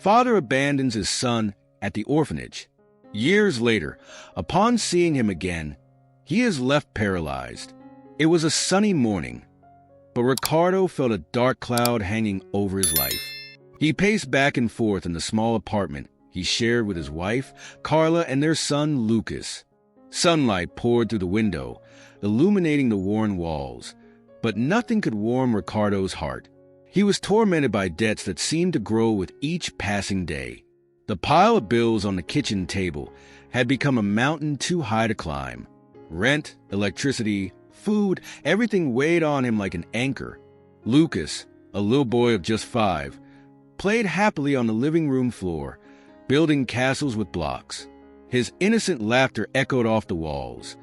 Father abandons his son at the orphanage. Years later, upon seeing him again, he is left paralyzed. It was a sunny morning, but Ricardo felt a dark cloud hanging over his life. He paced back and forth in the small apartment he shared with his wife, Carla, and their son, Lucas. Sunlight poured through the window, illuminating the worn walls, but nothing could warm Ricardo's heart. He was tormented by debts that seemed to grow with each passing day. The pile of bills on the kitchen table had become a mountain too high to climb. Rent, electricity, food, everything weighed on him like an anchor. Lucas, a little boy of just 5, played happily on the living room floor, building castles with blocks. His innocent laughter echoed off the walls.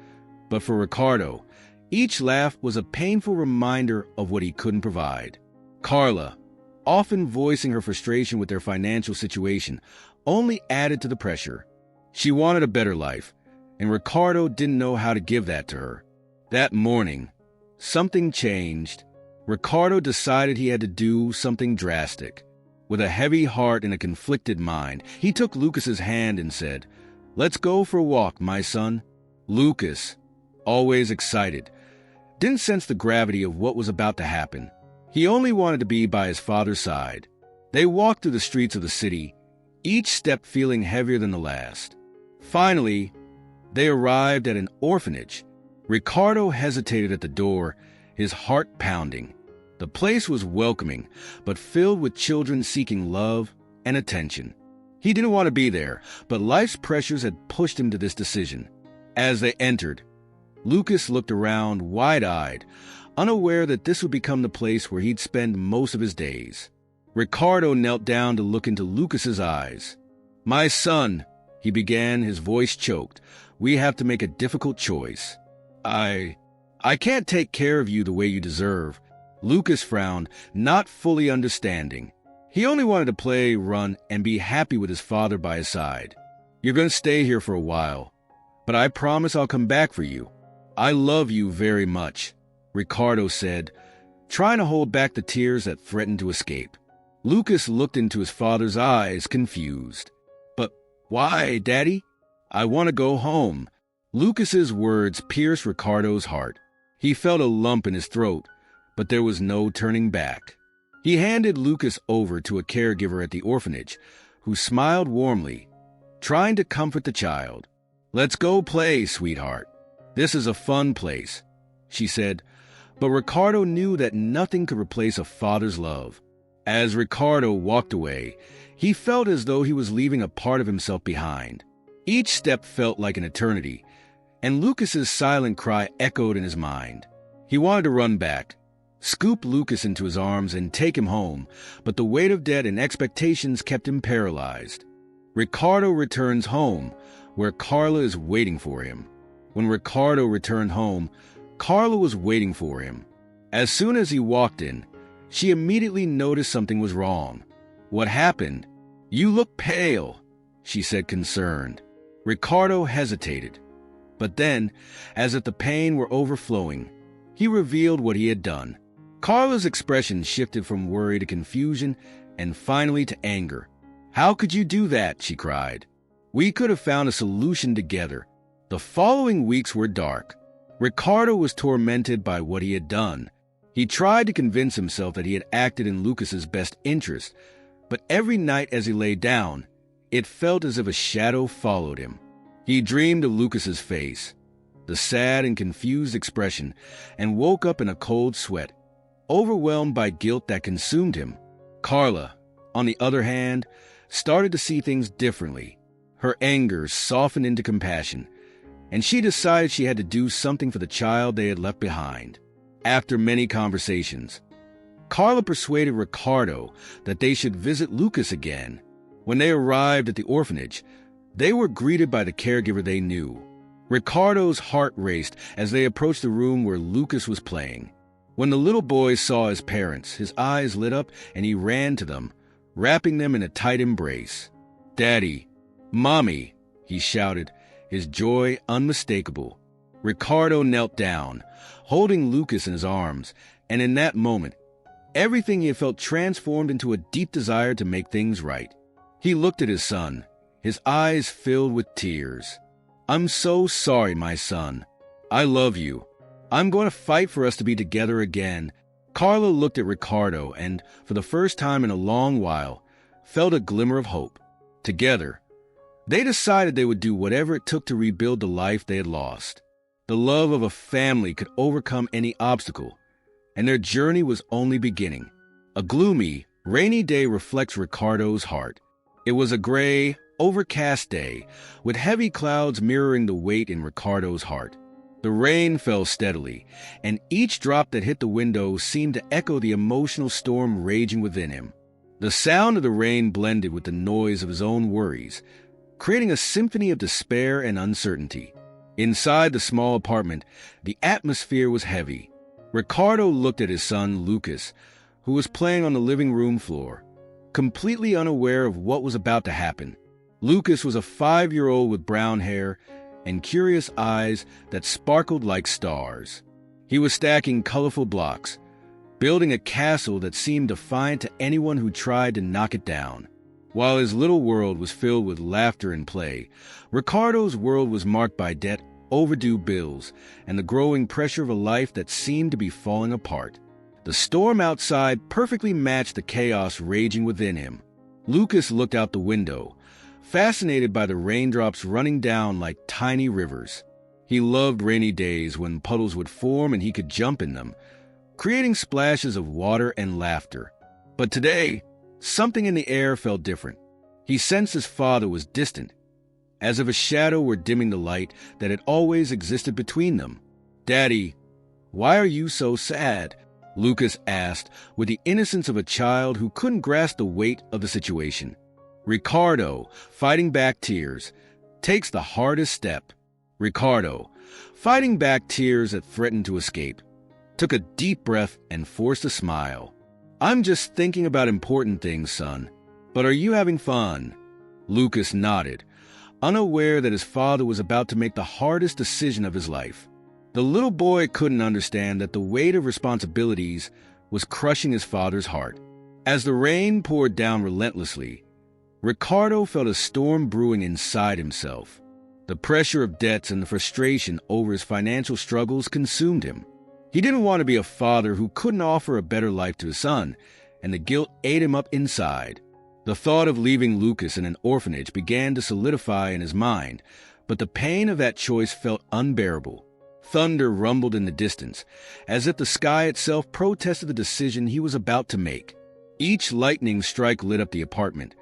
But for Ricardo, each laugh was a painful reminder of what he couldn't provide. Carla, often voicing her frustration with their financial situation, only added to the pressure. She wanted a better life, and Ricardo didn't know how to give that to her. That morning, something changed. Ricardo decided he had to do something drastic. With a heavy heart and a conflicted mind, he took Lucas's hand and said, "Let's go for a walk, my son." Lucas, always excited, didn't sense the gravity of what was about to happen. He only wanted to be by his father's side. They walked through the streets of the city, each step feeling heavier than the last. Finally, they arrived at an orphanage. Ricardo hesitated at the door, his heart pounding. The place was welcoming, but filled with children seeking love and attention. He didn't want to be there, but life's pressures had pushed him to this decision. As they entered, Lucas looked around wide-eyed, unaware that this would become the place where he'd spend most of his days. Ricardo knelt down to look into Lucas's eyes. "My son," he began, his voice choked, "we have to make a difficult choice. I can't take care of you the way you deserve." Lucas frowned, not fully understanding. He only wanted to play, run, and be happy with his father by his side. "You're going to stay here for a while, but I promise I'll come back for you. I love you very much," Ricardo said, trying to hold back the tears that threatened to escape. Lucas looked into his father's eyes, confused. "But why, Daddy? I want to go home." Lucas's words pierced Ricardo's heart. He felt a lump in his throat, but there was no turning back. He handed Lucas over to a caregiver at the orphanage, who smiled warmly, trying to comfort the child. "Let's go play, sweetheart. This is a fun place," she said, but Ricardo knew that nothing could replace a father's love. As Ricardo walked away, he felt as though he was leaving a part of himself behind. Each step felt like an eternity, and Lucas's silent cry echoed in his mind. He wanted to run back, scoop Lucas into his arms and take him home, but the weight of debt and expectations kept him paralyzed. Ricardo returns home, where Carla is waiting for him. When Ricardo returned home, Carla was waiting for him. As soon as he walked in, she immediately noticed something was wrong. "What happened? You look pale," she said, concerned. Ricardo hesitated. But then, as if the pain were overflowing, he revealed what he had done. Carla's expression shifted from worry to confusion and finally to anger. "How could you do that?" she cried. "We could have found a solution together." The following weeks were dark. Ricardo was tormented by what he had done. He tried to convince himself that he had acted in Lucas's best interest, but every night as he lay down, it felt as if a shadow followed him. He dreamed of Lucas's face, the sad and confused expression, and woke up in a cold sweat, overwhelmed by guilt that consumed him. Carla, on the other hand, started to see things differently. Her anger softened into compassion, and she decided she had to do something for the child they had left behind. After many conversations, Carla persuaded Ricardo that they should visit Lucas again. When they arrived at the orphanage, they were greeted by the caregiver they knew. Ricardo's heart raced as they approached the room where Lucas was playing. When the little boy saw his parents, his eyes lit up and he ran to them, wrapping them in a tight embrace. "Daddy, Mommy," he shouted, his joy unmistakable. Ricardo knelt down, holding Lucas in his arms, and in that moment, everything he had felt transformed into a deep desire to make things right. He looked at his son, his eyes filled with tears. "I'm so sorry, my son. I love you. I'm going to fight for us to be together again." Carlo looked at Ricardo and, for the first time in a long while, felt a glimmer of hope. Together, they decided they would do whatever it took to rebuild the life they had lost. The love of a family could overcome any obstacle, and their journey was only beginning. A gloomy, rainy day reflects Ricardo's heart. It was a gray, overcast day, with heavy clouds mirroring the weight in Ricardo's heart. The rain fell steadily, and each drop that hit the window seemed to echo the emotional storm raging within him. The sound of the rain blended with the noise of his own worries, creating a symphony of despair and uncertainty. Inside the small apartment, the atmosphere was heavy. Ricardo looked at his son, Lucas, who was playing on the living room floor, completely unaware of what was about to happen. Lucas was a 5-year-old with brown hair and curious eyes that sparkled like stars. He was stacking colorful blocks, building a castle that seemed defiant to anyone who tried to knock it down. While his little world was filled with laughter and play, Ricardo's world was marked by debt, overdue bills, and the growing pressure of a life that seemed to be falling apart. The storm outside perfectly matched the chaos raging within him. Lucas looked out the window, fascinated by the raindrops running down like tiny rivers. He loved rainy days when puddles would form and he could jump in them, creating splashes of water and laughter. But today, something in the air felt different. He sensed his father was distant, as if a shadow were dimming the light that had always existed between them. "Daddy, why are you so sad?" Lucas asked, with the innocence of a child who couldn't grasp the weight of the situation. Ricardo, fighting back tears, takes the hardest step. Ricardo, fighting back tears that threatened to escape, took a deep breath and forced a smile. "I'm just thinking about important things, son. But are you having fun?" Lucas nodded, unaware that his father was about to make the hardest decision of his life. The little boy couldn't understand that the weight of responsibilities was crushing his father's heart. As the rain poured down relentlessly, Ricardo felt a storm brewing inside himself. The pressure of debts and the frustration over his financial struggles consumed him. He didn't want to be a father who couldn't offer a better life to his son, and the guilt ate him up inside. The thought of leaving Lucas in an orphanage began to solidify in his mind, but the pain of that choice felt unbearable. Thunder rumbled in the distance, as if the sky itself protested the decision he was about to make. Each lightning strike lit up the apartment,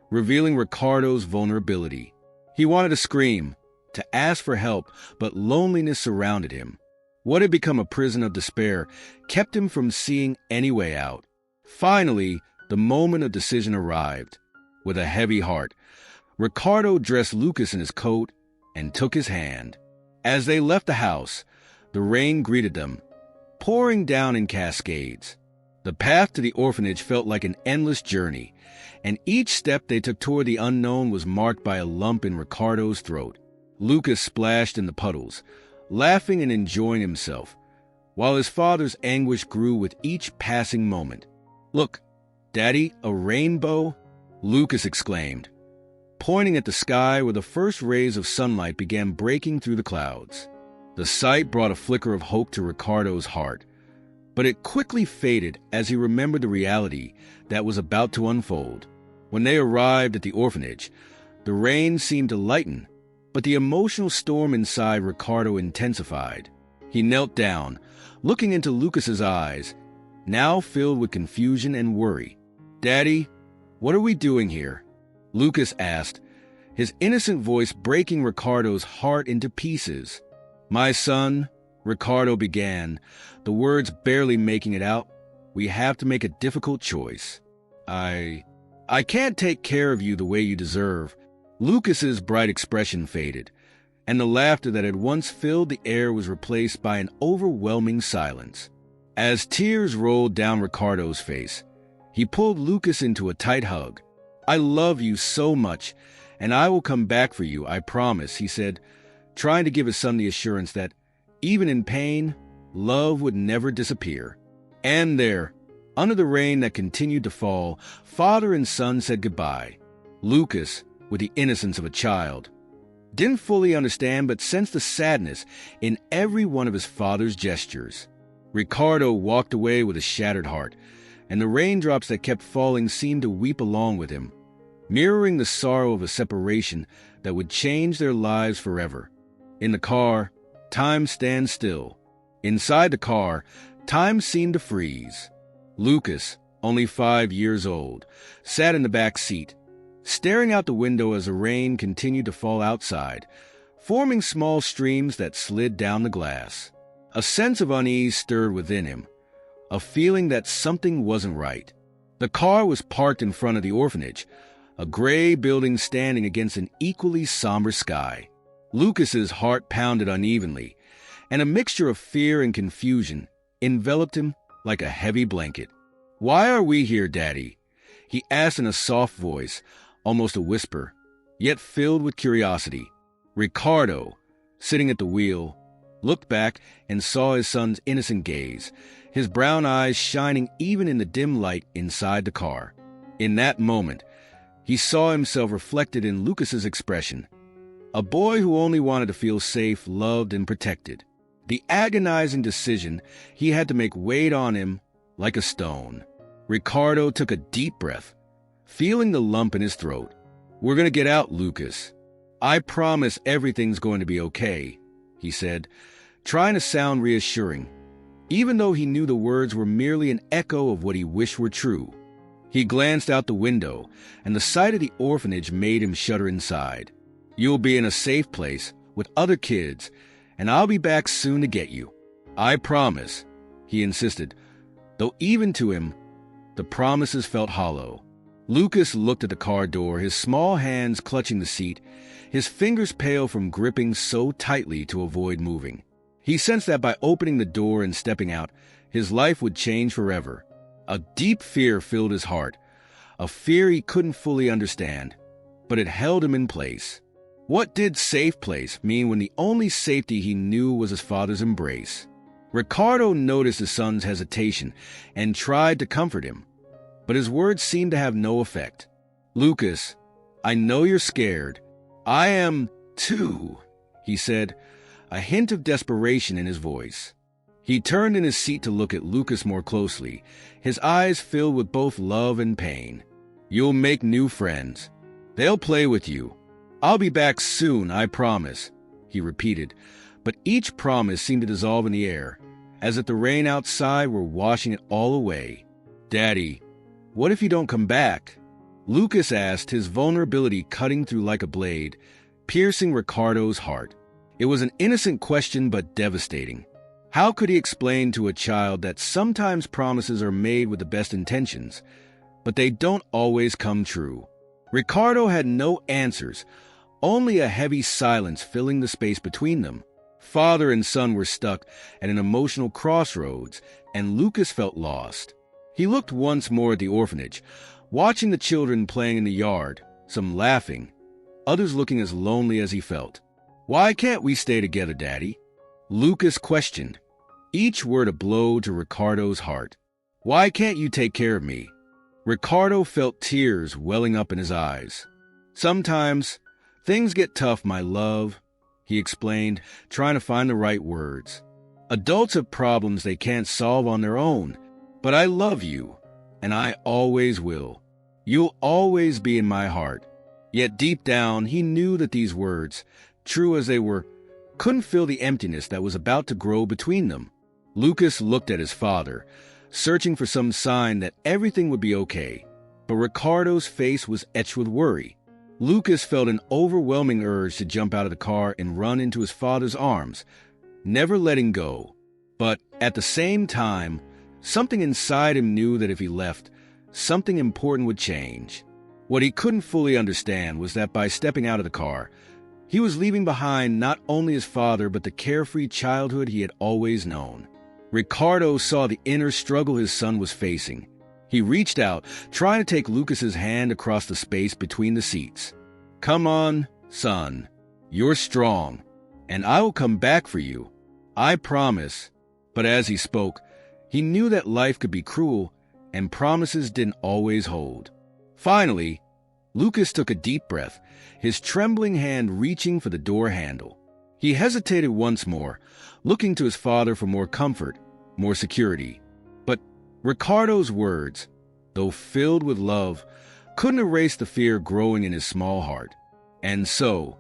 revealing Ricardo's vulnerability. He wanted to scream, to ask for help, but loneliness surrounded him. What had become a prison of despair kept him from seeing any way out. Finally, the moment of decision arrived. With a heavy heart, Ricardo dressed Lucas in his coat and took his hand. As they left the house, the rain greeted them, pouring down in cascades. The path to the orphanage felt like an endless journey, and each step they took toward the unknown was marked by a lump in Ricardo's throat. Lucas splashed in the puddles, laughing and enjoying himself, while his father's anguish grew with each passing moment. "Look, Daddy, a rainbow?" Lucas exclaimed, pointing at the sky where the first rays of sunlight began breaking through the clouds. The sight brought a flicker of hope to Ricardo's heart, but it quickly faded as he remembered the reality that was about to unfold. When they arrived at the orphanage, the rain seemed to lighten, but the emotional storm inside Ricardo intensified. He knelt down, looking into Lucas's eyes, now filled with confusion and worry. "Daddy, what are we doing here?" Lucas asked, his innocent voice breaking Ricardo's heart into pieces. "My son," Ricardo began, the words barely making it out, "we have to make a difficult choice. I can't take care of you the way you deserve." Lucas's bright expression faded, and the laughter that had once filled the air was replaced by an overwhelming silence. As tears rolled down Ricardo's face, he pulled Lucas into a tight hug. "I love you so much, and I will come back for you, I promise," he said, trying to give his son the assurance that, even in pain, love would never disappear. And there, under the rain that continued to fall, father and son said goodbye. Lucas, with the innocence of a child, didn't fully understand but sensed the sadness in every one of his father's gestures. Ricardo walked away with a shattered heart, and the raindrops that kept falling seemed to weep along with him, mirroring the sorrow of a separation that would change their lives forever. In the car, time stands still. Inside the car, time seemed to freeze. Lucas, only 5 years old, sat in the back seat, staring out the window as the rain continued to fall outside, forming small streams that slid down the glass. A sense of unease stirred within him, a feeling that something wasn't right. The car was parked in front of the orphanage, a gray building standing against an equally somber sky. Lucas's heart pounded unevenly, and a mixture of fear and confusion enveloped him like a heavy blanket. "Why are we here, Daddy?" he asked in a soft voice, almost a whisper, yet filled with curiosity. Ricardo, sitting at the wheel, looked back and saw his son's innocent gaze, his brown eyes shining even in the dim light inside the car. In that moment, he saw himself reflected in Lucas's expression, a boy who only wanted to feel safe, loved, and protected. The agonizing decision he had to make weighed on him like a stone. Ricardo took a deep breath, feeling the lump in his throat. "We're going to get out, Lucas. I promise everything's going to be okay," he said, trying to sound reassuring, even though he knew the words were merely an echo of what he wished were true. He glanced out the window, and the sight of the orphanage made him shudder inside. "You'll be in a safe place with other kids, and I'll be back soon to get you. I promise," he insisted, though even to him, the promises felt hollow. Lucas looked at the car door, his small hands clutching the seat, his fingers pale from gripping so tightly to avoid moving. He sensed that by opening the door and stepping out, his life would change forever. A deep fear filled his heart, a fear he couldn't fully understand, but it held him in place. What did safe place mean when the only safety he knew was his father's embrace? Ricardo noticed his son's hesitation and tried to comfort him, but his words seemed to have no effect. "Lucas, I know you're scared. I am too," he said, a hint of desperation in his voice. He turned in his seat to look at Lucas more closely, his eyes filled with both love and pain. "You'll make new friends. They'll play with you. I'll be back soon, I promise," he repeated, but each promise seemed to dissolve in the air, as if the rain outside were washing it all away. "Daddy, what if you don't come back?" Lucas asked, his vulnerability cutting through like a blade, piercing Ricardo's heart. It was an innocent question but devastating. How could he explain to a child that sometimes promises are made with the best intentions, but they don't always come true? Ricardo had no answers, only a heavy silence filling the space between them. Father and son were stuck at an emotional crossroads, and Lucas felt lost. He looked once more at the orphanage, watching the children playing in the yard, some laughing, others looking as lonely as he felt. "Why can't we stay together, Daddy?" Lucas questioned, each word a blow to Ricardo's heart. "Why can't you take care of me?" Ricardo felt tears welling up in his eyes. "Sometimes things get tough, my love," he explained, trying to find the right words. "Adults have problems they can't solve on their own, but I love you, and I always will. You'll always be in my heart." Yet deep down, he knew that these words, true as they were, couldn't fill the emptiness that was about to grow between them. Lucas looked at his father, searching for some sign that everything would be okay, but Ricardo's face was etched with worry. Lucas felt an overwhelming urge to jump out of the car and run into his father's arms, never letting go. But at the same time, something inside him knew that if he left, something important would change. What he couldn't fully understand was that by stepping out of the car, he was leaving behind not only his father but the carefree childhood he had always known. Ricardo saw the inner struggle his son was facing. He reached out, trying to take Lucas's hand across the space between the seats. "Come on, son. You're strong, and I will come back for you. I promise." But as he spoke, he knew that life could be cruel, and promises didn't always hold. Finally, Lucas took a deep breath, his trembling hand reaching for the door handle. He hesitated once more, looking to his father for more comfort, more security. But Ricardo's words, though filled with love, couldn't erase the fear growing in his small heart. And so,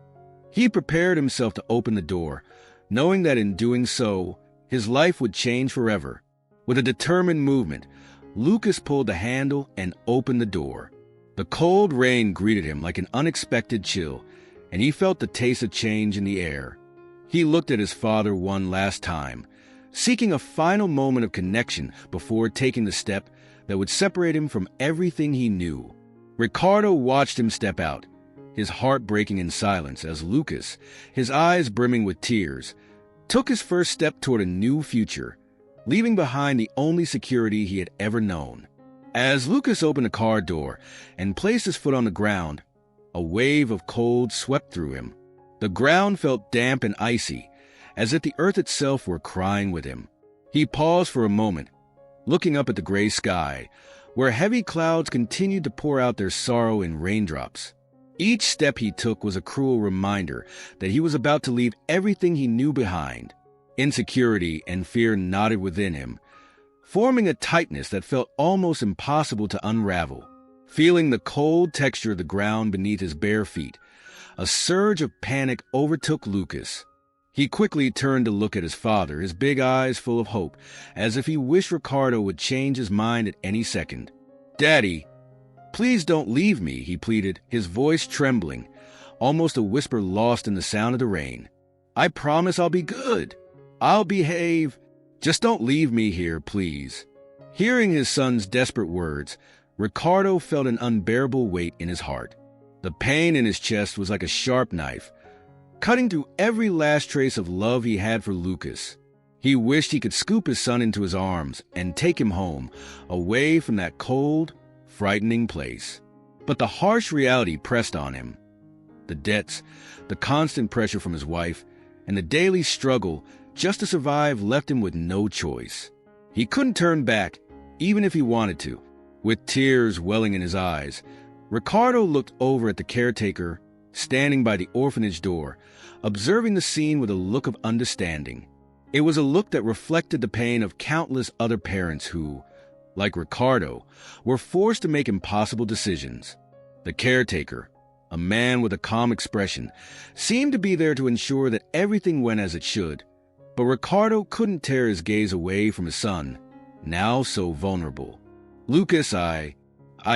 he prepared himself to open the door, knowing that in doing so, his life would change forever. With a determined movement, Lucas pulled the handle and opened the door. The cold rain greeted him like an unexpected chill, and he felt the taste of change in the air. He looked at his father one last time, seeking a final moment of connection before taking the step that would separate him from everything he knew. Ricardo watched him step out, his heart breaking in silence as Lucas, his eyes brimming with tears, took his first step toward a new future, leaving behind the only security he had ever known. As Lucas opened the car door and placed his foot on the ground, a wave of cold swept through him. The ground felt damp and icy, as if the earth itself were crying with him. He paused for a moment, looking up at the gray sky, where heavy clouds continued to pour out their sorrow in raindrops. Each step he took was a cruel reminder that he was about to leave everything he knew behind. Insecurity and fear knotted within him, forming a tightness that felt almost impossible to unravel. Feeling the cold texture of the ground beneath his bare feet, a surge of panic overtook Lucas. He quickly turned to look at his father, his big eyes full of hope, as if he wished Ricardo would change his mind at any second. "Daddy, please don't leave me," he pleaded, his voice trembling, almost a whisper lost in the sound of the rain. "I promise I'll be good. I'll behave. Just don't leave me here, please." Hearing his son's desperate words, Ricardo felt an unbearable weight in his heart. The pain in his chest was like a sharp knife, cutting through every last trace of love he had for Lucas. He wished he could scoop his son into his arms and take him home, away from that cold, frightening place. But the harsh reality pressed on him. The debts, the constant pressure from his wife, and the daily struggle just to survive left him with no choice. He couldn't turn back, even if he wanted to. With tears welling in his eyes, Ricardo looked over at the caretaker, standing by the orphanage door, observing the scene with a look of understanding. It was a look that reflected the pain of countless other parents who, like Ricardo, were forced to make impossible decisions. The caretaker, a man with a calm expression, seemed to be there to ensure that everything went as it should. But Ricardo couldn't tear his gaze away from his son, now so vulnerable. "Lucas, I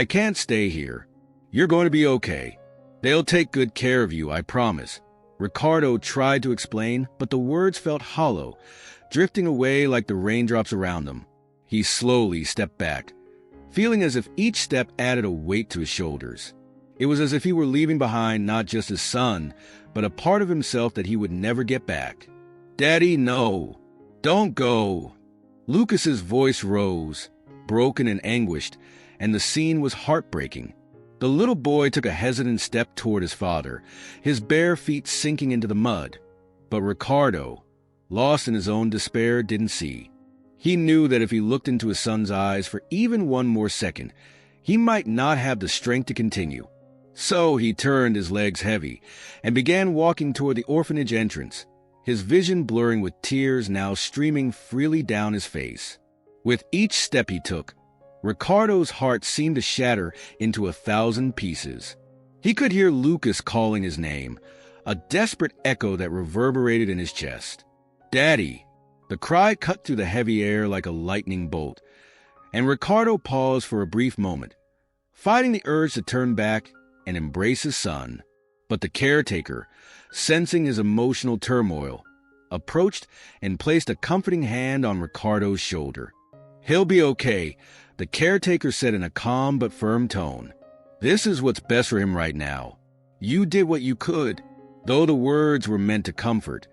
can't stay here. You're going to be okay. They'll take good care of you, I promise." Ricardo tried to explain, but the words felt hollow, drifting away like the raindrops around them. He slowly stepped back, feeling as if each step added a weight to his shoulders. It was as if he were leaving behind not just his son, but a part of himself that he would never get back. "Daddy, no. Don't go." Lucas's voice rose, broken and anguished, and the scene was heartbreaking. The little boy took a hesitant step toward his father, his bare feet sinking into the mud. But Ricardo, lost in his own despair, didn't see. He knew that if he looked into his son's eyes for even one more second, he might not have the strength to continue. So he turned, his legs heavy, and began walking toward the orphanage entrance, his vision blurring with tears now streaming freely down his face. With each step he took, Ricardo's heart seemed to shatter into 1,000 pieces. He could hear Lucas calling his name, a desperate echo that reverberated in his chest. "Daddy!" The cry cut through the heavy air like a lightning bolt, and Ricardo paused for a brief moment, fighting the urge to turn back and embrace his son. But the caretaker, sensing his emotional turmoil, approached and placed a comforting hand on Ricardo's shoulder. "He'll be okay," the caretaker said in a calm but firm tone. "This is what's best for him right now. You did what you could." Though the words were meant to comfort,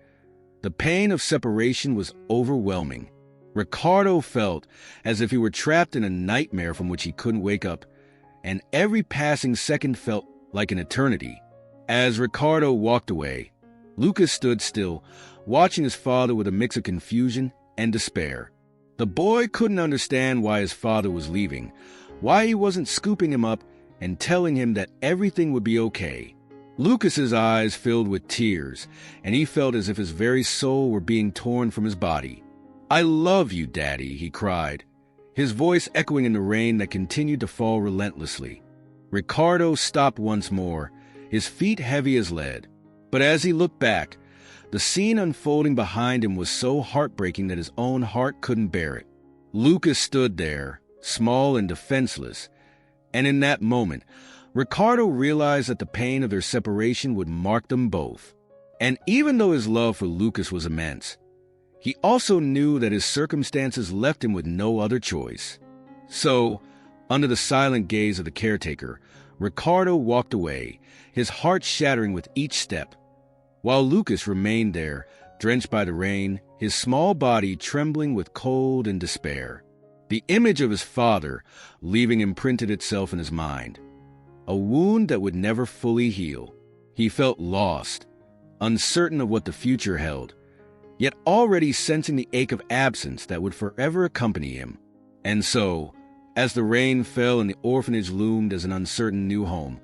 the pain of separation was overwhelming. Ricardo felt as if he were trapped in a nightmare from which he couldn't wake up, and every passing second felt like an eternity. As Ricardo walked away, Lucas stood still, watching his father with a mix of confusion and despair. The boy couldn't understand why his father was leaving, why he wasn't scooping him up and telling him that everything would be okay. Lucas's eyes filled with tears, and he felt as if his very soul were being torn from his body. "I love you, Daddy," he cried, his voice echoing in the rain that continued to fall relentlessly. Ricardo stopped once more, his feet heavy as lead. But as he looked back, the scene unfolding behind him was so heartbreaking that his own heart couldn't bear it. Lucas stood there, small and defenseless, and in that moment, Ricardo realized that the pain of their separation would mark them both. And even though his love for Lucas was immense, he also knew that his circumstances left him with no other choice. So, under the silent gaze of the caretaker, Ricardo walked away, his heart shattering with each step, while Lucas remained there, drenched by the rain, his small body trembling with cold and despair. The image of his father leaving imprinted itself in his mind, a wound that would never fully heal. He felt lost, uncertain of what the future held, yet already sensing the ache of absence that would forever accompany him. And so, as the rain fell and the orphanage loomed as an uncertain new home,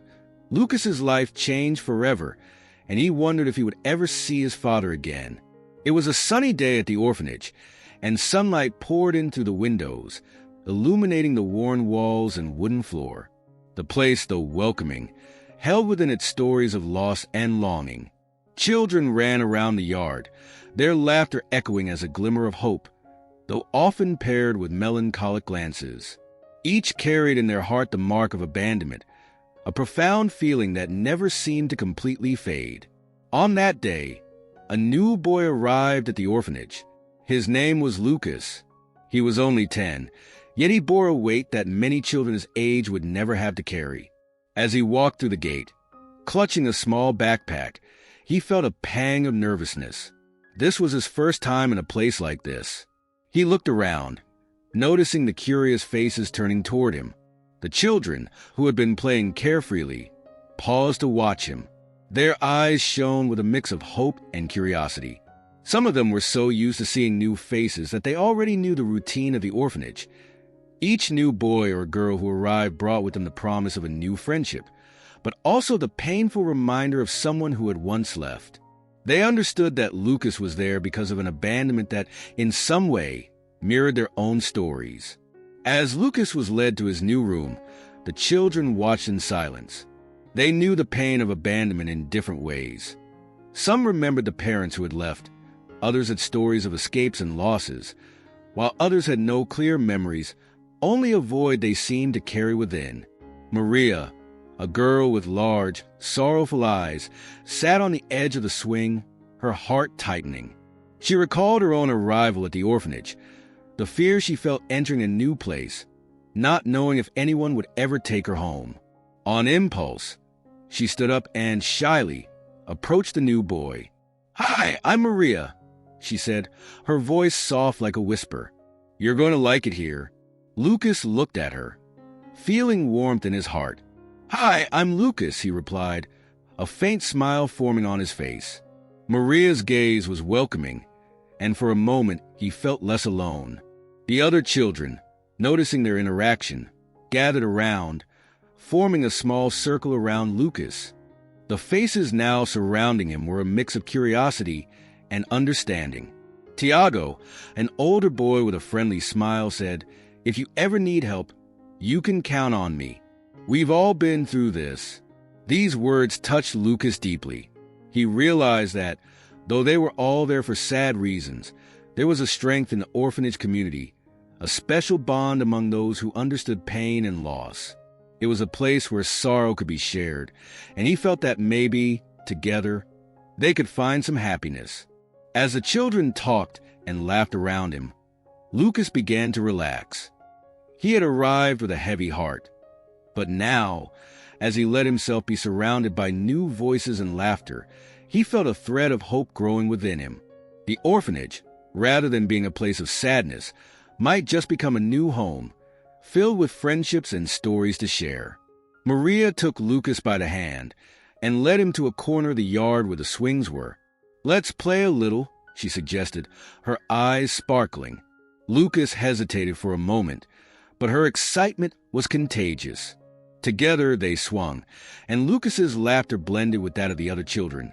Lucas's life changed forever, and he wondered if he would ever see his father again. It was a sunny day at the orphanage, and sunlight poured in through the windows, illuminating the worn walls and wooden floor. The place, though welcoming, held within it stories of loss and longing. Children ran around the yard, their laughter echoing as a glimmer of hope, though often paired with melancholic glances. Each carried in their heart the mark of abandonment, a profound feeling that never seemed to completely fade. On that day, a new boy arrived at the orphanage. His name was Lucas. He was only 10, yet he bore a weight that many children his age would never have to carry. As he walked through the gate, clutching a small backpack, he felt a pang of nervousness. This was his first time in a place like this. He looked around, noticing the curious faces turning toward him. The children, who had been playing carefreely, paused to watch him. Their eyes shone with a mix of hope and curiosity. Some of them were so used to seeing new faces that they already knew the routine of the orphanage. Each new boy or girl who arrived brought with them the promise of a new friendship, but also the painful reminder of someone who had once left. They understood that Lucas was there because of an abandonment that, in some way, mirrored their own stories. As Lucas was led to his new room, the children watched in silence. They knew the pain of abandonment in different ways. Some remembered the parents who had left, others had stories of escapes and losses, while others had no clear memories, only a void they seemed to carry within. Maria, a girl with large, sorrowful eyes, sat on the edge of the swing, her heart tightening. She recalled her own arrival at the orphanage, the fear she felt entering a new place, not knowing if anyone would ever take her home. On impulse, she stood up and, shyly, approached the new boy. "Hi, I'm Maria," she said, her voice soft like a whisper. "You're going to like it here." Lucas looked at her, feeling warmth in his heart. "Hi, I'm Lucas," he replied, a faint smile forming on his face. Maria's gaze was welcoming, and for a moment he felt less alone. The other children, noticing their interaction, gathered around, forming a small circle around Lucas. The faces now surrounding him were a mix of curiosity and understanding. Tiago, an older boy with a friendly smile, said, "If you ever need help, you can count on me. We've all been through this." These words touched Lucas deeply. He realized that, though they were all there for sad reasons, there was a strength in the orphanage community, a special bond among those who understood pain and loss. It was a place where sorrow could be shared, and he felt that maybe, together, they could find some happiness. As the children talked and laughed around him, Lucas began to relax. He had arrived with a heavy heart, but now, as he let himself be surrounded by new voices and laughter, he felt a thread of hope growing within him. The orphanage, rather than being a place of sadness, might just become a new home, filled with friendships and stories to share. Maria took Lucas by the hand and led him to a corner of the yard where the swings were. "Let's play a little," she suggested, her eyes sparkling. Lucas hesitated for a moment, but her excitement was contagious. Together they swung, and Lucas's laughter blended with that of the other children,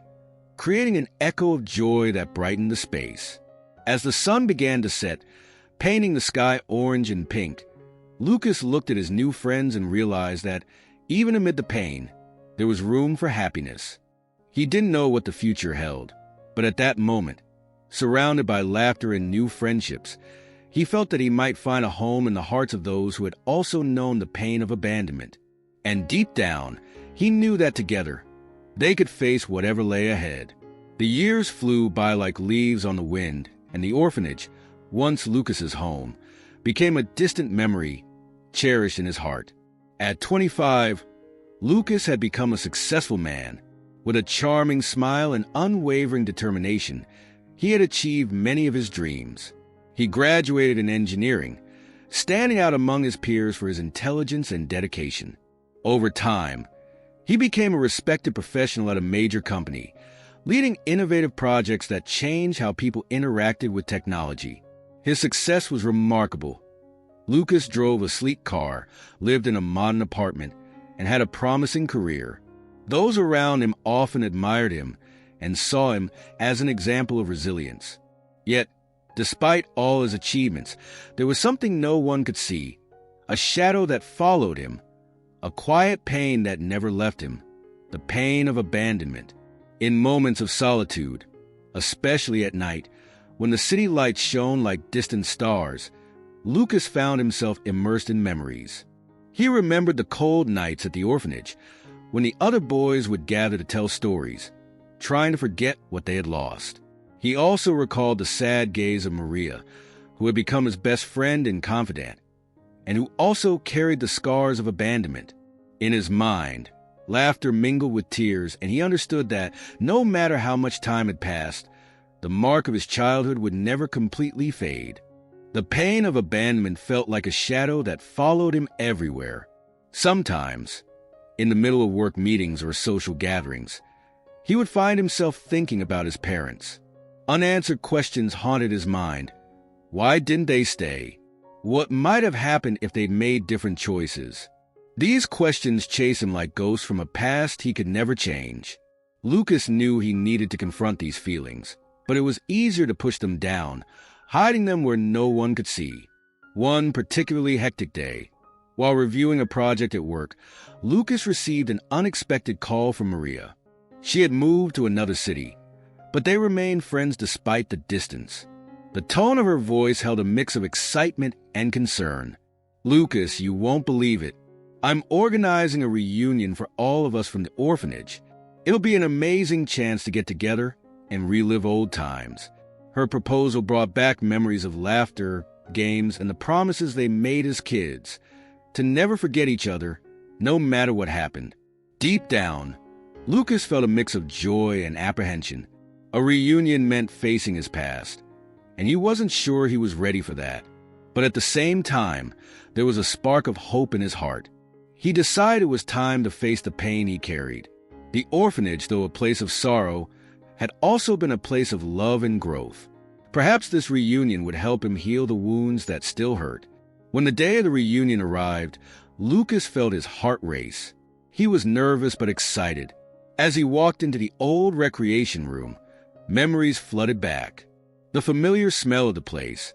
creating an echo of joy that brightened the space. As the sun began to set, painting the sky orange and pink, Lucas looked at his new friends and realized that, even amid the pain, there was room for happiness. He didn't know what the future held, but at that moment, surrounded by laughter and new friendships, he felt that he might find a home in the hearts of those who had also known the pain of abandonment. And deep down, he knew that together, they could face whatever lay ahead. The years flew by like leaves on the wind, and the orphanage, once Lucas's home, became a distant memory cherished in his heart. At 25, Lucas had become a successful man. With a charming smile and unwavering determination, he had achieved many of his dreams. He graduated in engineering, standing out among his peers for his intelligence and dedication. Over time, he became a respected professional at a major company, leading innovative projects that changed how people interacted with technology. His success was remarkable. Lucas drove a sleek car, lived in a modern apartment, and had a promising career. Those around him often admired him and saw him as an example of resilience. Yet, despite all his achievements, there was something no one could see, a shadow that followed him, a quiet pain that never left him, the pain of abandonment. In moments of solitude, especially at night, when the city lights shone like distant stars, Lucas found himself immersed in memories. He remembered the cold nights at the orphanage, when the other boys would gather to tell stories, trying to forget what they had lost. He also recalled the sad gaze of Maria, who had become his best friend and confidant, and who also carried the scars of abandonment. In his mind, laughter mingled with tears, and he understood that, no matter how much time had passed, the mark of his childhood would never completely fade. The pain of abandonment felt like a shadow that followed him everywhere. Sometimes, in the middle of work meetings or social gatherings, he would find himself thinking about his parents. Unanswered questions haunted his mind. Why didn't they stay? What might have happened if they'd made different choices? These questions chased him like ghosts from a past he could never change. Lucas knew he needed to confront these feelings, but it was easier to push them down, hiding them where no one could see. One particularly hectic day, while reviewing a project at work, Lucas received an unexpected call from Maria. She had moved to another city, but they remained friends despite the distance. The tone of her voice held a mix of excitement and concern. "Lucas, you won't believe it. I'm organizing a reunion for all of us from the orphanage. It'll be an amazing chance to get together and relive old times." Her proposal brought back memories of laughter, games, and the promises they made as kids, to never forget each other, no matter what happened. Deep down, Lucas felt a mix of joy and apprehension. A reunion meant facing his past, and he wasn't sure he was ready for that. But at the same time, there was a spark of hope in his heart. He decided it was time to face the pain he carried. The orphanage, though a place of sorrow, had also been a place of love and growth. Perhaps this reunion would help him heal the wounds that still hurt. When the day of the reunion arrived, Lucas felt his heart race. He was nervous but excited. As he walked into the old recreation room, memories flooded back. The familiar smell of the place,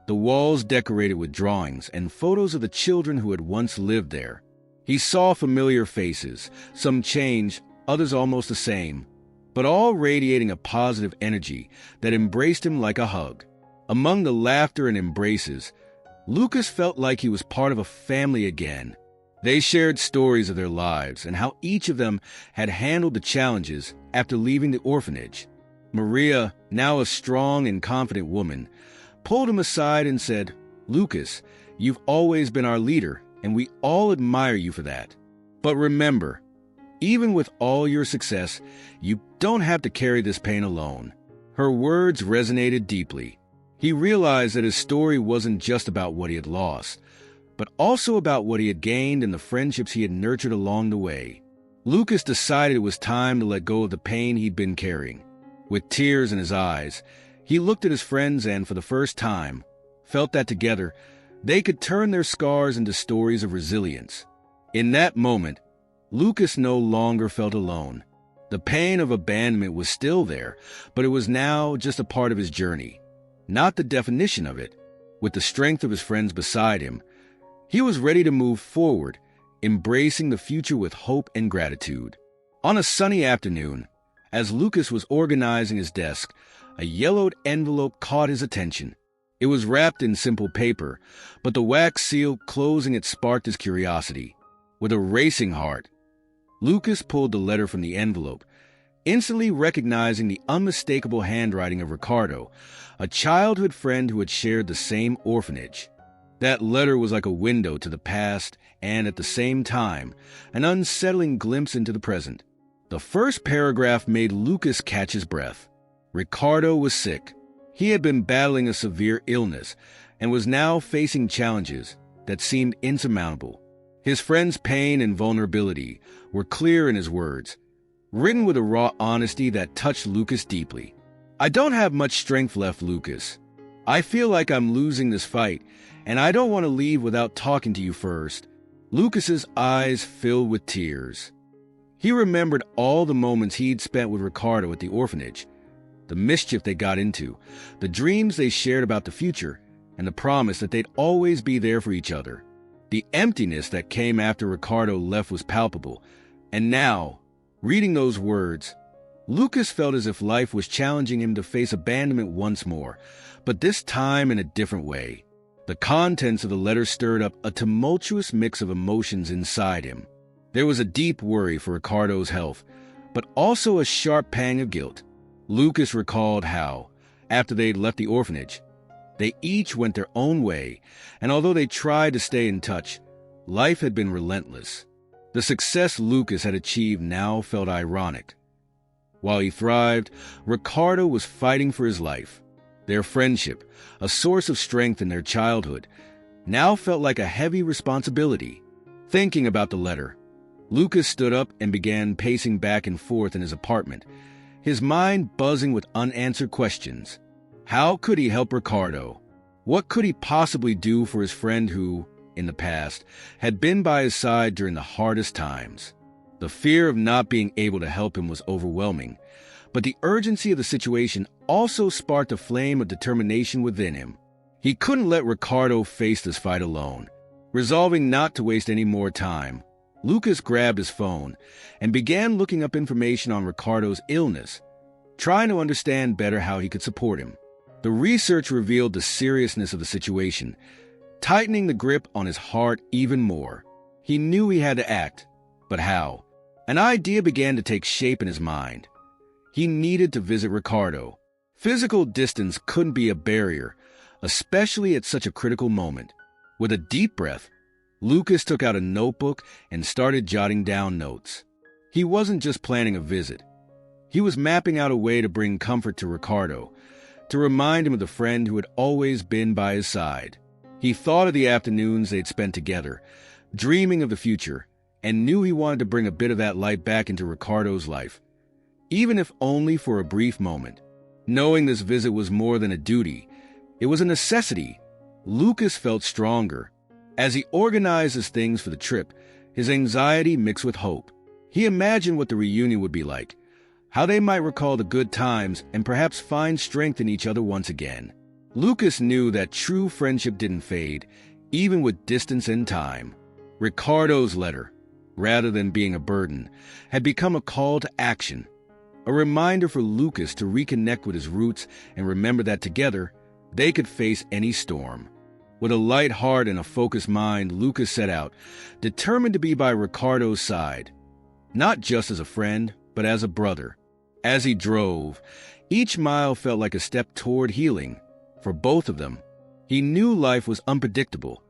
the walls decorated with drawings and photos of the children who had once lived there. He saw familiar faces, some changed, others almost the same, but all radiating a positive energy that embraced him like a hug. Among the laughter and embraces, Lucas felt like he was part of a family again. They shared stories of their lives and how each of them had handled the challenges after leaving the orphanage. Maria, now a strong and confident woman, pulled him aside and said, "Lucas, you've always been our leader, and we all admire you for that. But remember, even with all your success, you don't have to carry this pain alone." Her words resonated deeply. He realized that his story wasn't just about what he had lost, but also about what he had gained and the friendships he had nurtured along the way. Lucas decided it was time to let go of the pain he'd been carrying. With tears in his eyes, he looked at his friends and, for the first time, felt that together, they could turn their scars into stories of resilience. In that moment, Lucas no longer felt alone. The pain of abandonment was still there, but it was now just a part of his journey, not the definition of it. With the strength of his friends beside him, he was ready to move forward, embracing the future with hope and gratitude. On a sunny afternoon, as Lucas was organizing his desk, a yellowed envelope caught his attention. It was wrapped in simple paper, but the wax seal closing it sparked his curiosity. With a racing heart, Lucas pulled the letter from the envelope, instantly recognizing the unmistakable handwriting of Ricardo, a childhood friend who had shared the same orphanage. That letter was like a window to the past and, at the same time, an unsettling glimpse into the present. The first paragraph made Lucas catch his breath. Ricardo was sick. He had been battling a severe illness and was now facing challenges that seemed insurmountable. His friend's pain and vulnerability were clear in his words, written with a raw honesty that touched Lucas deeply. "I don't have much strength left, Lucas. I feel like I'm losing this fight, and I don't want to leave without talking to you first." Lucas's eyes filled with tears. He remembered all the moments he'd spent with Ricardo at the orphanage, the mischief they got into, the dreams they shared about the future, and the promise that they'd always be there for each other. The emptiness that came after Ricardo left was palpable, and now, reading those words, Lucas felt as if life was challenging him to face abandonment once more, but this time in a different way. The contents of the letter stirred up a tumultuous mix of emotions inside him. There was a deep worry for Ricardo's health, but also a sharp pang of guilt. Lucas recalled how, after they'd left the orphanage, they each went their own way, and although they tried to stay in touch, life had been relentless. The success Lucas had achieved now felt ironic. While he thrived, Ricardo was fighting for his life. Their friendship, a source of strength in their childhood, now felt like a heavy responsibility. Thinking about the letter, Lucas stood up and began pacing back and forth in his apartment, his mind buzzing with unanswered questions. How could he help Ricardo? What could he possibly do for his friend who, in the past, had been by his side during the hardest times? The fear of not being able to help him was overwhelming, but the urgency of the situation also sparked a flame of determination within him. He couldn't let Ricardo face this fight alone. Resolving not to waste any more time, Lucas grabbed his phone and began looking up information on Ricardo's illness, trying to understand better how he could support him. The research revealed the seriousness of the situation, tightening the grip on his heart even more. He knew he had to act, but how? An idea began to take shape in his mind. He needed to visit Ricardo. Physical distance couldn't be a barrier, especially at such a critical moment. With a deep breath, Lucas took out a notebook and started jotting down notes. He wasn't just planning a visit. He was mapping out a way to bring comfort to Ricardo, to remind him of the friend who had always been by his side. He thought of the afternoons they'd spent together, dreaming of the future, and knew he wanted to bring a bit of that light back into Ricardo's life, even if only for a brief moment. Knowing this visit was more than a duty, it was a necessity. Lucas felt stronger. As he organized his things for the trip, his anxiety mixed with hope. He imagined what the reunion would be like, how they might recall the good times and perhaps find strength in each other once again. Lucas knew that true friendship didn't fade, even with distance and time. Ricardo's letter, rather than being a burden, had become a call to action, a reminder for Lucas to reconnect with his roots and remember that together, they could face any storm. With a light heart and a focused mind, Lucas set out, determined to be by Ricardo's side, not just as a friend, but as a brother. As he drove, each mile felt like a step toward healing. For both of them, he knew life was unpredictable,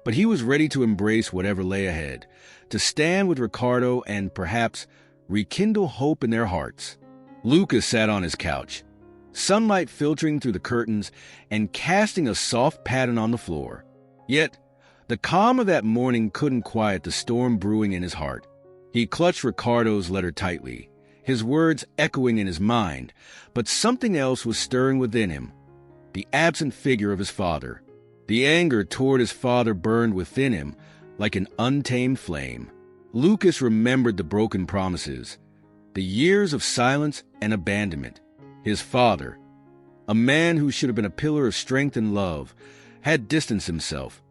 but he was ready to embrace whatever lay ahead, to stand with Ricardo and perhaps rekindle hope in their hearts. Lucas sat on his couch, sunlight filtering through the curtains and casting a soft pattern on the floor. Yet, the calm of that morning couldn't quiet the storm brewing in his heart. He clutched Ricardo's letter tightly, his words echoing in his mind, but something else was stirring within him. The absent figure of his father. The anger toward his father burned within him like an untamed flame. Lucas remembered the broken promises, the years of silence and abandonment. His father, a man who should have been a pillar of strength and love, had distanced himself,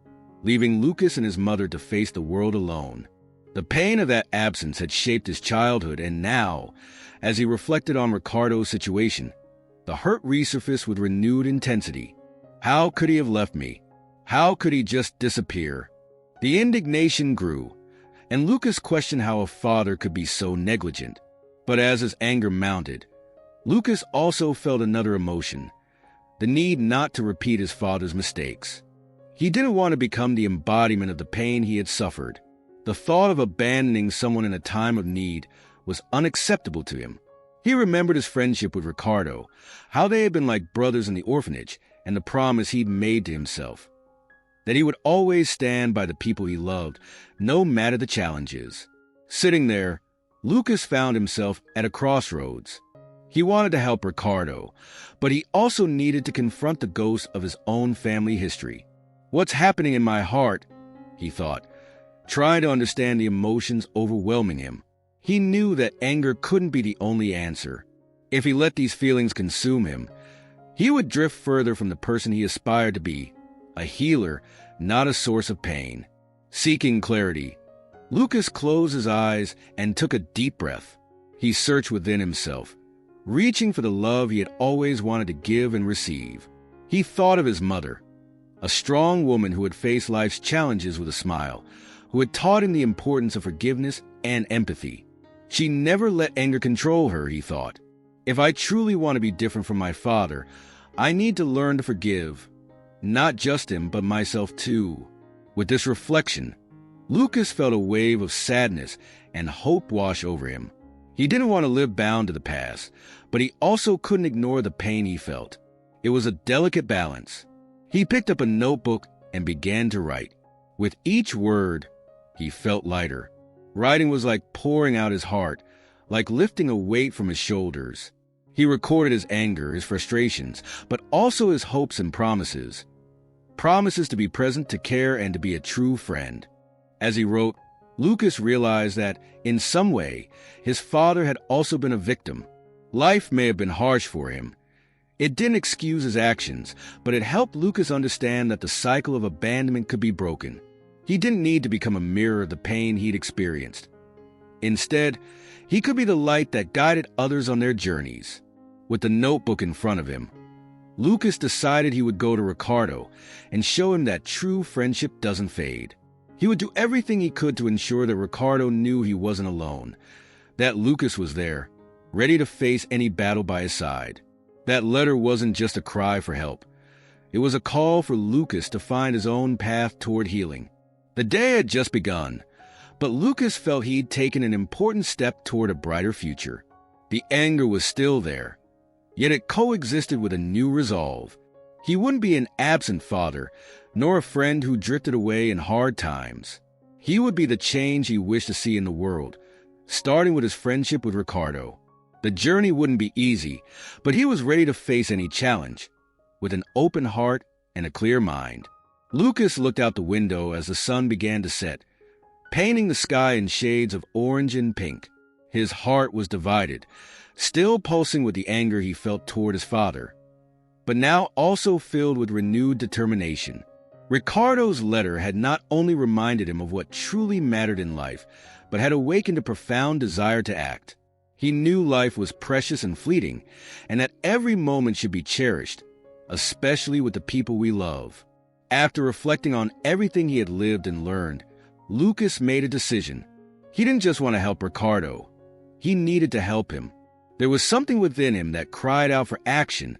leaving Lucas and his mother to face the world alone. The pain of that absence had shaped his childhood, and now, as he reflected on Ricardo's situation, the hurt resurfaced with renewed intensity. How could he have left me? How could he just disappear? The indignation grew, and Lucas questioned how a father could be so negligent. But as his anger mounted, Lucas also felt another emotion, the need not to repeat his father's mistakes. He didn't want to become the embodiment of the pain he had suffered. The thought of abandoning someone in a time of need was unacceptable to him. He remembered his friendship with Ricardo, how they had been like brothers in the orphanage, and the promise he'd made to himself, that he would always stand by the people he loved, no matter the challenges. Sitting there, Lucas found himself at a crossroads. He wanted to help Ricardo, but he also needed to confront the ghost of his own family history. What's happening in my heart? He thought, trying to understand the emotions overwhelming him. He knew that anger couldn't be the only answer. If he let these feelings consume him, he would drift further from the person he aspired to be, a healer, not a source of pain. Seeking clarity, Lucas closed his eyes and took a deep breath. He searched within himself, reaching for the love he had always wanted to give and receive. He thought of his mother, a strong woman who had faced life's challenges with a smile, who had taught him the importance of forgiveness and empathy. She never let anger control her, he thought. If I truly want to be different from my father, I need to learn to forgive, not just him, but myself too. With this reflection, Lucas felt a wave of sadness and hope wash over him. He didn't want to live bound to the past, but he also couldn't ignore the pain he felt. It was a delicate balance. He picked up a notebook and began to write. With each word, he felt lighter. Writing was like pouring out his heart, like lifting a weight from his shoulders. He recorded his anger, his frustrations, but also his hopes and promises. Promises to be present, to care, and to be a true friend. As he wrote, Lucas realized that, in some way, his father had also been a victim. Life may have been harsh for him. It didn't excuse his actions, but it helped Lucas understand that the cycle of abandonment could be broken. He didn't need to become a mirror of the pain he'd experienced. Instead, he could be the light that guided others on their journeys. With the notebook in front of him, Lucas decided he would go to Ricardo and show him that true friendship doesn't fade. He would do everything he could to ensure that Ricardo knew he wasn't alone, that Lucas was there, ready to face any battle by his side. That letter wasn't just a cry for help. It was a call for Lucas to find his own path toward healing. The day had just begun, but Lucas felt he'd taken an important step toward a brighter future. The anger was still there, yet it coexisted with a new resolve. He wouldn't be an absent father, nor a friend who drifted away in hard times. He would be the change he wished to see in the world, starting with his friendship with Ricardo. The journey wouldn't be easy, but he was ready to face any challenge, with an open heart and a clear mind. Lucas looked out the window as the sun began to set, painting the sky in shades of orange and pink. His heart was divided, still pulsing with the anger he felt toward his father, but now also filled with renewed determination. Ricardo's letter had not only reminded him of what truly mattered in life, but had awakened a profound desire to act. He knew life was precious and fleeting, and that every moment should be cherished, especially with the people we love. After reflecting on everything he had lived and learned, Lucas made a decision. He didn't just want to help Ricardo. He needed to help him. There was something within him that cried out for action,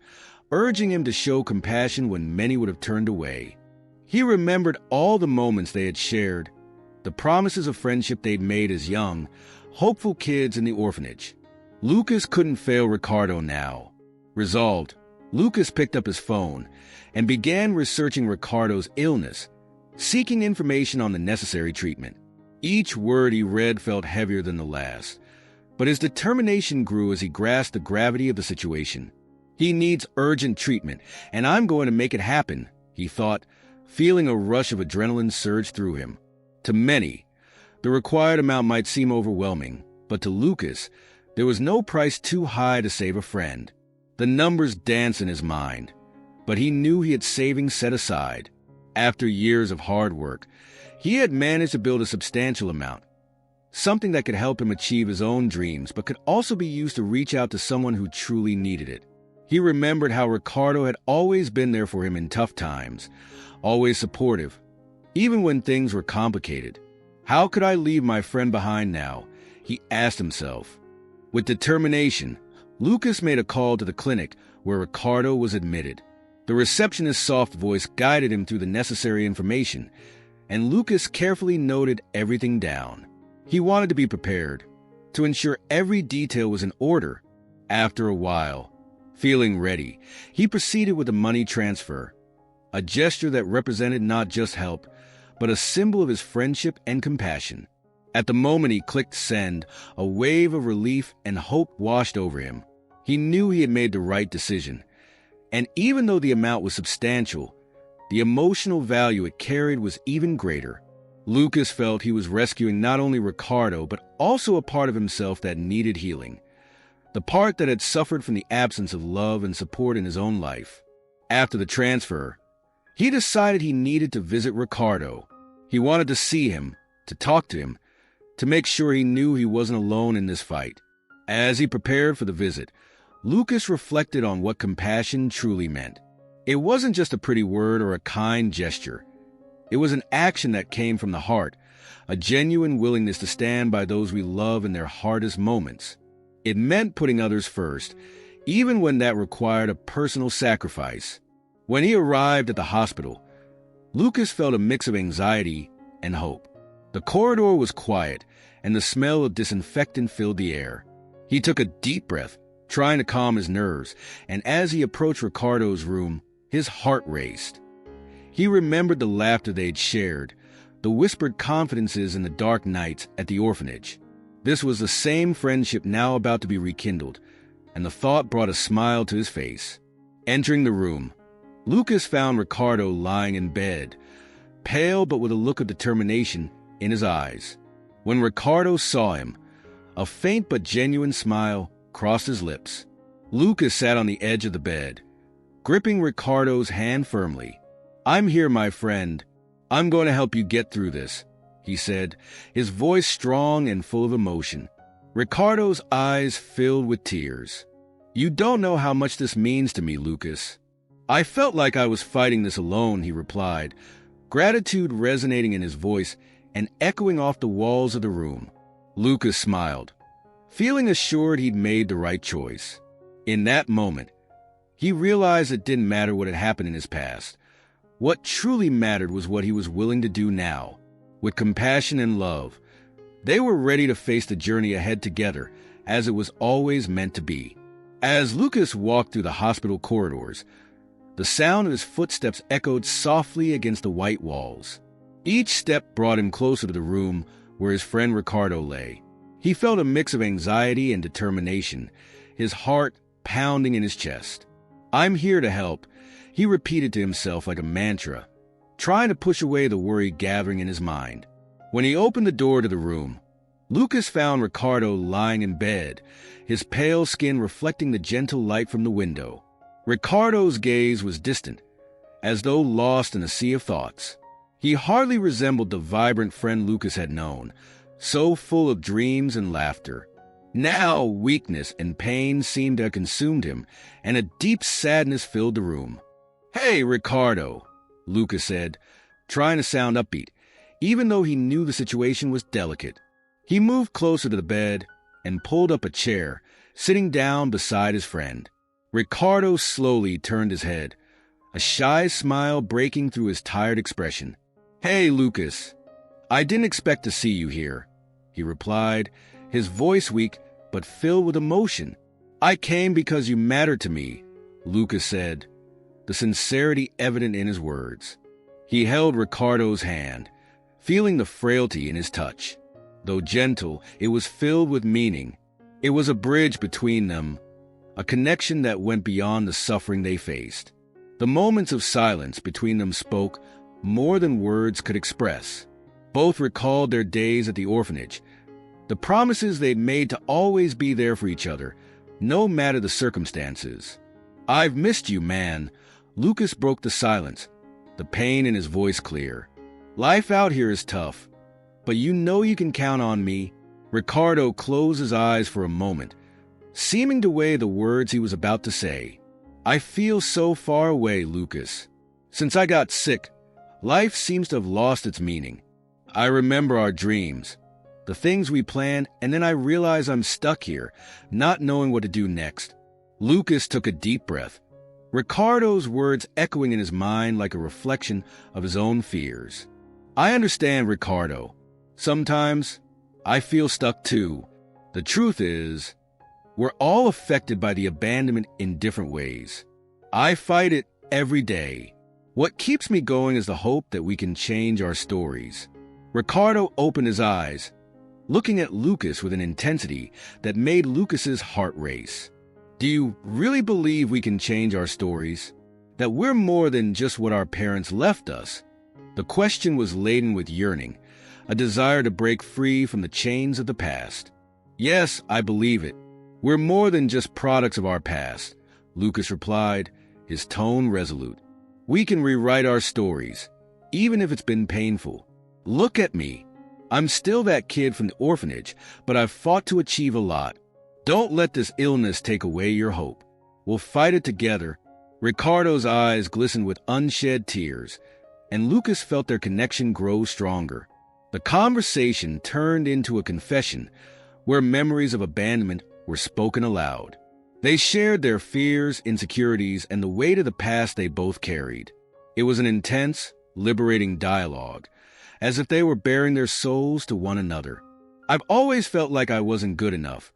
urging him to show compassion when many would have turned away. He remembered all the moments they had shared, the promises of friendship they'd made as young, hopeful kids in the orphanage. Lucas couldn't fail Ricardo now. Resolved, Lucas picked up his phone and began researching Ricardo's illness, seeking information on the necessary treatment. Each word he read felt heavier than the last, but his determination grew as he grasped the gravity of the situation. He needs urgent treatment, and I'm going to make it happen, he thought, feeling a rush of adrenaline surge through him. To many, The required amount might seem overwhelming, but to Lucas, there was no price too high to save a friend. The numbers danced in his mind, but he knew he had savings set aside. After years of hard work, he had managed to build a substantial amount, something that could help him achieve his own dreams, but could also be used to reach out to someone who truly needed it. He remembered how Ricardo had always been there for him in tough times, always supportive, even when things were complicated. How could I leave my friend behind now? He asked himself. With determination, Lucas made a call to the clinic where Ricardo was admitted. The receptionist's soft voice guided him through the necessary information, and Lucas carefully noted everything down. He wanted to be prepared, to ensure every detail was in order. After a while, feeling ready, he proceeded with the money transfer, a gesture that represented not just help, but a symbol of his friendship and compassion. At the moment he clicked send, a wave of relief and hope washed over him. He knew he had made the right decision, and even though the amount was substantial, the emotional value it carried was even greater. Lucas felt he was rescuing not only Ricardo, but also a part of himself that needed healing, the part that had suffered from the absence of love and support in his own life. After the transfer, he decided he needed to visit Ricardo. He wanted to see him, to talk to him, to make sure he knew he wasn't alone in this fight. As he prepared for the visit, Lucas reflected on what compassion truly meant. It wasn't just a pretty word or a kind gesture. It was an action that came from the heart, a genuine willingness to stand by those we love in their hardest moments. It meant putting others first, even when that required a personal sacrifice. When he arrived at the hospital, Lucas felt a mix of anxiety and hope. The corridor was quiet, and the smell of disinfectant filled the air. He took a deep breath, trying to calm his nerves, and as he approached Ricardo's room, his heart raced. He remembered the laughter they'd shared, the whispered confidences in the dark nights at the orphanage. This was the same friendship now about to be rekindled, and the thought brought a smile to his face. Entering the room, Lucas found Ricardo lying in bed, pale but with a look of determination in his eyes. When Ricardo saw him, a faint but genuine smile crossed his lips. Lucas sat on the edge of the bed, gripping Ricardo's hand firmly. "I'm here, my friend. I'm going to help you get through this," he said, his voice strong and full of emotion. Ricardo's eyes filled with tears. "You don't know how much this means to me, Lucas." "I felt like I was fighting this alone," he replied, gratitude resonating in his voice and echoing off the walls of the room. Lucas smiled, feeling assured he'd made the right choice. In that moment, he realized it didn't matter what had happened in his past. What truly mattered was what he was willing to do now. With compassion and love, they were ready to face the journey ahead together, as it was always meant to be. As Lucas walked through the hospital corridors, the sound of his footsteps echoed softly against the white walls. Each step brought him closer to the room where his friend Ricardo lay. He felt a mix of anxiety and determination, his heart pounding in his chest. "I'm here to help," he repeated to himself like a mantra, trying to push away the worry gathering in his mind. When he opened the door to the room, Lucas found Ricardo lying in bed, his pale skin reflecting the gentle light from the window. Ricardo's gaze was distant, as though lost in a sea of thoughts. He hardly resembled the vibrant friend Lucas had known, so full of dreams and laughter. Now weakness and pain seemed to have consumed him, and a deep sadness filled the room. "Hey, Ricardo," Lucas said, trying to sound upbeat, even though he knew the situation was delicate. He moved closer to the bed and pulled up a chair, sitting down beside his friend. Ricardo slowly turned his head, a shy smile breaking through his tired expression. "Hey, Lucas. I didn't expect to see you here," he replied, his voice weak but filled with emotion. "I came because you mattered to me," Lucas said, the sincerity evident in his words. He held Ricardo's hand, feeling the frailty in his touch. Though gentle, it was filled with meaning. It was a bridge between them, a connection that went beyond the suffering they faced. The moments of silence between them spoke more than words could express. Both recalled their days at the orphanage, the promises they'd made to always be there for each other, no matter the circumstances. "I've missed you, man." Lucas broke the silence, the pain in his voice clear. "Life out here is tough, but you know you can count on me." Ricardo closed his eyes for a moment, seeming to weigh the words he was about to say. "I feel so far away, Lucas. Since I got sick, life seems to have lost its meaning. I remember our dreams, the things we planned, and then I realize I'm stuck here, not knowing what to do next." Lucas took a deep breath, Ricardo's words echoing in his mind like a reflection of his own fears. "I understand, Ricardo. Sometimes I feel stuck too. The truth is, we're all affected by the abandonment in different ways. I fight it every day. What keeps me going is the hope that we can change our stories." Ricardo opened his eyes, looking at Lucas with an intensity that made Lucas's heart race. "Do you really believe we can change our stories? That we're more than just what our parents left us?" The question was laden with yearning, a desire to break free from the chains of the past. "Yes, I believe it. We're more than just products of our past," Lucas replied, his tone resolute. "We can rewrite our stories, even if it's been painful. Look at me. I'm still that kid from the orphanage, but I've fought to achieve a lot. Don't let this illness take away your hope. We'll fight it together." Ricardo's eyes glistened with unshed tears, and Lucas felt their connection grow stronger. The conversation turned into a confession where memories of abandonment were spoken aloud. They shared their fears, insecurities, and the weight of the past they both carried. It was an intense, liberating dialogue, as if they were baring their souls to one another. "I've always felt like I wasn't good enough,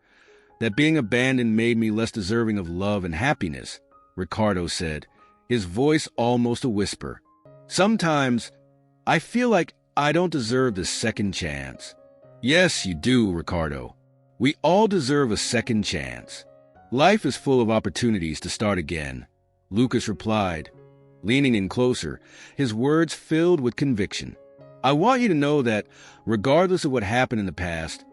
that being abandoned made me less deserving of love and happiness," Ricardo said, his voice almost a whisper. "Sometimes I feel like I don't deserve this second chance." "Yes, you do, Ricardo. We all deserve a second chance. Life is full of opportunities to start again," Lucas replied, leaning in closer, his words filled with conviction. "I want you to know that, regardless of what happened in the past,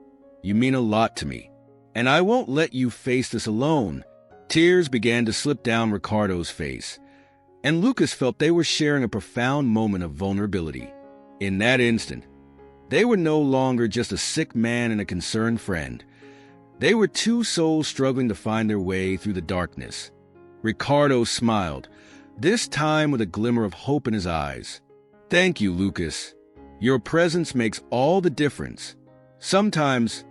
you mean a lot to me, and I won't let you face this alone." Tears began to slip down Ricardo's face, and Lucas felt they were sharing a profound moment of vulnerability. In that instant, they were no longer just a sick man and a concerned friend. They were two souls struggling to find their way through the darkness. Ricardo smiled, this time with a glimmer of hope in his eyes. "Thank you, Lucas. Your presence makes all the difference. Sometimes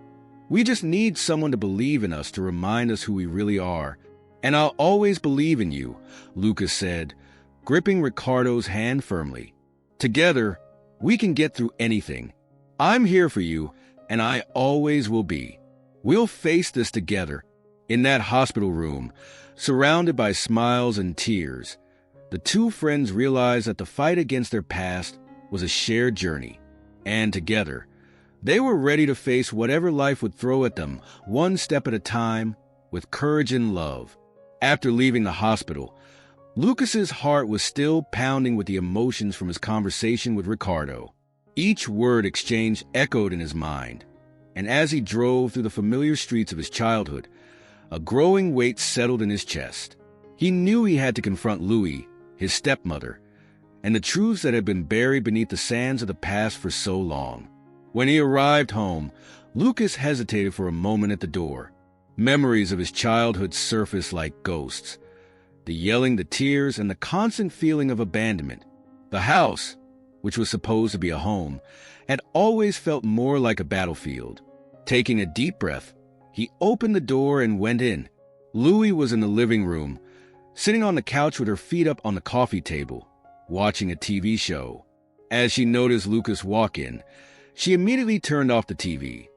we just need someone to believe in us to remind us who we really are. And I'll always believe in you," Lucas said, gripping Ricardo's hand firmly. "Together, we can get through anything. I'm here for you, and I always will be. We'll face this together." In that hospital room, surrounded by smiles and tears, the two friends realized that the fight against their past was a shared journey, and together, they were ready to face whatever life would throw at them, one step at a time, with courage and love. After leaving the hospital, Lucas's heart was still pounding with the emotions from his conversation with Ricardo. Each word exchanged echoed in his mind, and as he drove through the familiar streets of his childhood, a growing weight settled in his chest. He knew he had to confront Louie, his stepmother, and the truths that had been buried beneath the sands of the past for so long. When he arrived home, Lucas hesitated for a moment at the door. Memories of his childhood surfaced like ghosts. The yelling, the tears, and the constant feeling of abandonment. The house, which was supposed to be a home, had always felt more like a battlefield. Taking a deep breath, he opened the door and went in. Louie was in the living room, sitting on the couch with her feet up on the coffee table, watching a TV show. As she noticed Lucas walk in, she immediately turned off the TV,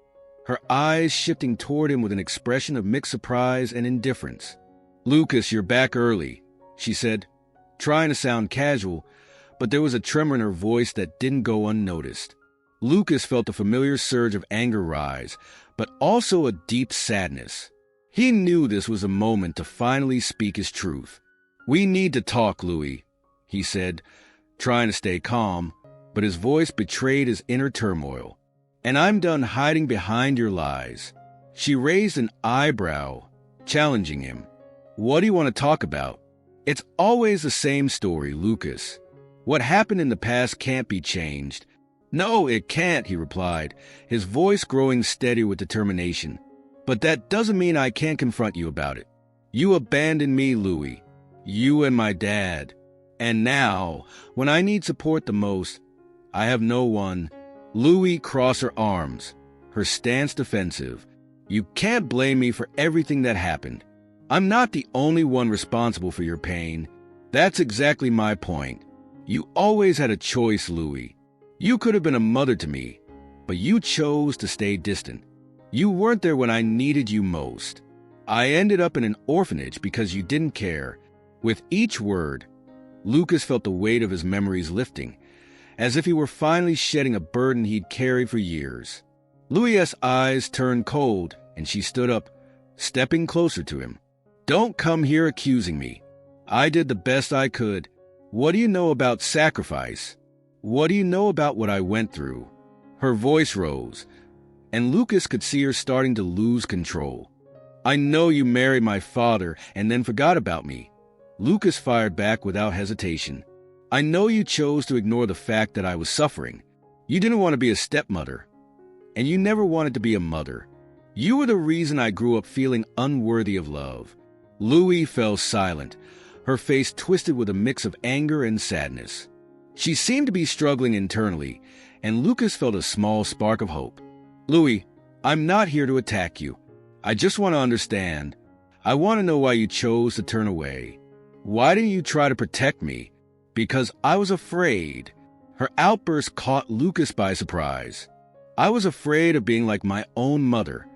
her eyes shifting toward him with an expression of mixed surprise and indifference. "Lucas, you're back early," she said, trying to sound casual, but there was a tremor in her voice that didn't go unnoticed. Lucas felt a familiar surge of anger rise, but also a deep sadness. He knew this was a moment to finally speak his truth. "We need to talk, Louie," he said, trying to stay calm, but his voice betrayed his inner turmoil. "And I'm done hiding behind your lies." She raised an eyebrow, challenging him. "What do you want to talk about?" "It's always the same story, Lucas. What happened in the past can't be changed." "No, it can't," he replied, his voice growing steady with determination. "But that doesn't mean I can't confront you about it. You abandoned me, Louis. You and my dad. And now, when I need support the most, I have no one." Louis crossed her arms, her stance defensive. "You can't blame me for everything that happened. I'm not the only one responsible for your pain. That's exactly my point. You always had a choice, Louis. You could have been a mother to me, but you chose to stay distant. You weren't there when I needed you most. I ended up in an orphanage because you didn't care." With each word, Lucas felt the weight of his memories lifting, as if he were finally shedding a burden he'd carried for years. Louis' eyes turned cold, and she stood up, stepping closer to him. "Don't come here accusing me. I did the best I could. What do you know about sacrifice? What do you know about what I went through?" Her voice rose, and Lucas could see her starting to lose control. "I know you married my father and then forgot about me." Lucas fired back without hesitation. "I know you chose to ignore the fact that I was suffering. You didn't want to be a stepmother, and you never wanted to be a mother. You were the reason I grew up feeling unworthy of love." Louis fell silent, her face twisted with a mix of anger and sadness. She seemed to be struggling internally, and Lucas felt a small spark of hope. "Louis, I'm not here to attack you. I just want to understand. I want to know why you chose to turn away. Why didn't you try to protect me?" "Because I was afraid." Her outburst caught Lucas by surprise. "I was afraid of being like my own mother,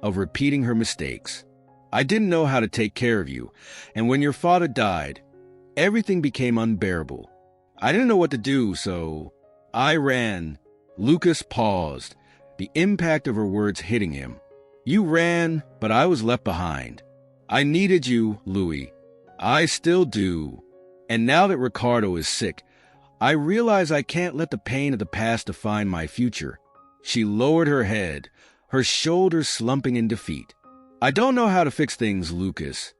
of repeating her mistakes. I didn't know how to take care of you, and when your father died, everything became unbearable. I didn't know what to do, so I ran." Lucas paused, the impact of her words hitting him. "You ran, but I was left behind. I needed you, Louis. I still do. And now that Ricardo is sick, I realize I can't let the pain of the past define my future." She lowered her head, her shoulders slumping in defeat. "I don't know how to fix things, Lucas.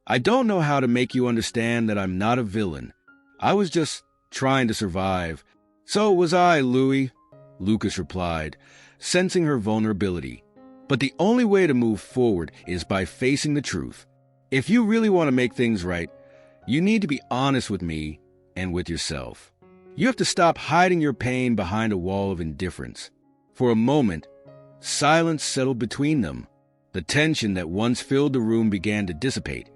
I don't know how to make you understand that I'm not a villain. I was just trying to survive." "So was I, Louis," Lucas replied, sensing her vulnerability. "But the only way to move forward is by facing the truth. If you really want to make things right, you need to be honest with me and with yourself. You have to stop hiding your pain behind a wall of indifference." For a moment, silence settled between them. The tension that once filled the room began to dissipate,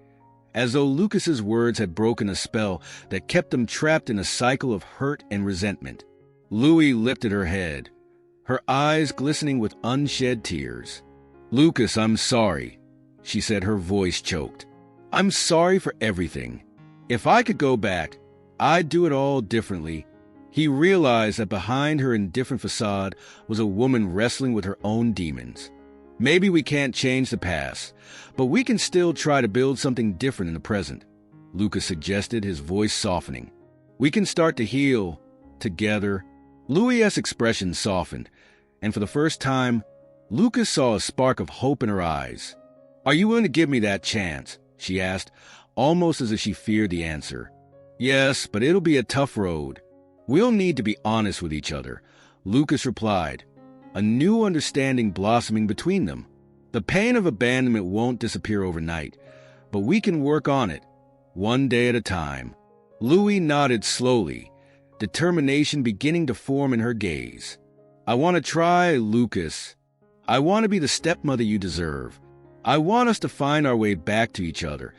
as though Lucas's words had broken a spell that kept them trapped in a cycle of hurt and resentment. Louis lifted her head, her eyes glistening with unshed tears. "Lucas, I'm sorry," she said, her voice choked. "I'm sorry for everything. If I could go back, I'd do it all differently." He realized that behind her indifferent facade was a woman wrestling with her own demons. "Maybe we can't change the past, but we can still try to build something different in the present," Lucas suggested, his voice softening. "We can start to heal together." Louis' expression softened, and for the first time, Lucas saw a spark of hope in her eyes. "Are you willing to give me that chance?" she asked, almost as if she feared the answer. "Yes, but it'll be a tough road. We'll need to be honest with each other," Lucas replied, a new understanding blossoming between them. "The pain of abandonment won't disappear overnight, but we can work on it, one day at a time." Louis nodded slowly, determination beginning to form in her gaze. "I want to try, Lucas. I want to be the stepmother you deserve. I want us to find our way back to each other."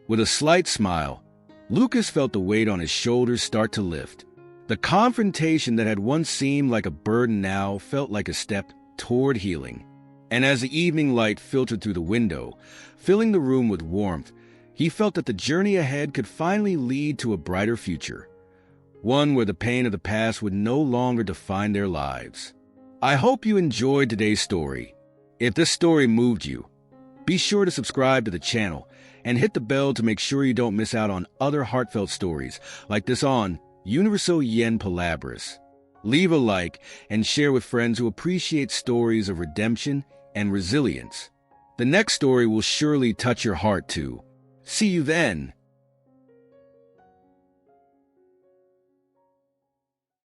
With a slight smile, Lucas felt the weight on his shoulders start to lift. The confrontation that had once seemed like a burden now felt like a step toward healing. And as the evening light filtered through the window, filling the room with warmth, he felt that the journey ahead could finally lead to a brighter future, one where the pain of the past would no longer define their lives. I hope you enjoyed today's story. If this story moved you, be sure to subscribe to the channel and hit the bell to make sure you don't miss out on other heartfelt stories like this on Universo Yen Palabras. Leave a like and share with friends who appreciate stories of redemption and resilience. The next story will surely touch your heart too. See you then.